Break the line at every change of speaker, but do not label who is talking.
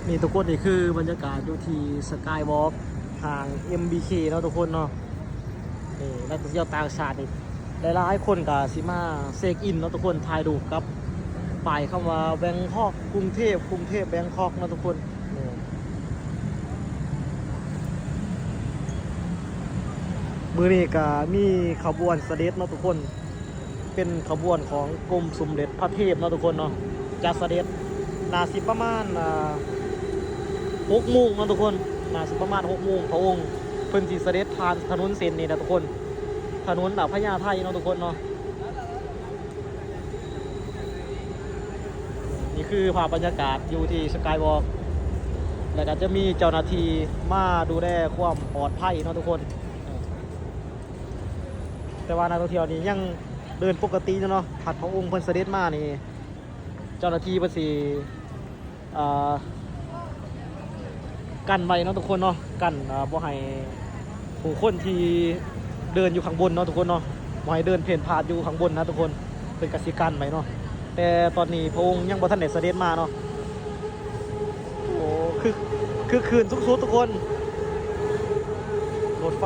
นี่ทุกคนนี่คือบรรยากาศอยู่ที่สกายวอล์กทาง MBK เนาะทุกคนเนาะนี่นักท่องเที่ยวต่างชาตินี่หลายๆคนกับซิมาเซกอินเนาะทุกคนถ่ายรูปกับป้ายคำว่าแบงคอกกรุงเทพแบงคอกเนาะทุกคนนี่มือนี้ก็มีขบวนเสด็จเนาะทุกคนเป็นขบวนของกรมสมเด็จพระเทพเนาะทุกคนเนาะจะเสด็จนาสิประมาณ6 โมงนะทุกคนน่าสิประมาณ6 โมงพระองค์เพิ่นสิเสด็จผ่านถนนเส้นนี้นะทุกคนถนนพญาไทเนาะทุกคนเนาะนี่คือภาพบรรยากาศอยู่ที่สกายวอล์กแล้วก็จะมีเจ้าหน้าที่มาดูแลความปลอดภัยเนาะทุกคนแต่ว่านักท่องเที่ยวนี่ยังเดินปกติเนาะผัดพระองค์เพิ่นเสด็จมานี่เจ้าหน้าที่เพิ่นสิกันไว้เนาะทุกคนเนาะกันบ่ให้ผู้คนที่เดินอยู่ข้างบนเนาะทุกคนเนาะบ่ให้เดินเพ่นพาดอยู่ข้างบนนะทุกคนเป็นกสิกันไว้เนาะแต่ตอนนี้พระองค์ยังบ่ทันได้เสด็จมาเนาะโอ้คือคืนสุดๆทุกคนรถไฟ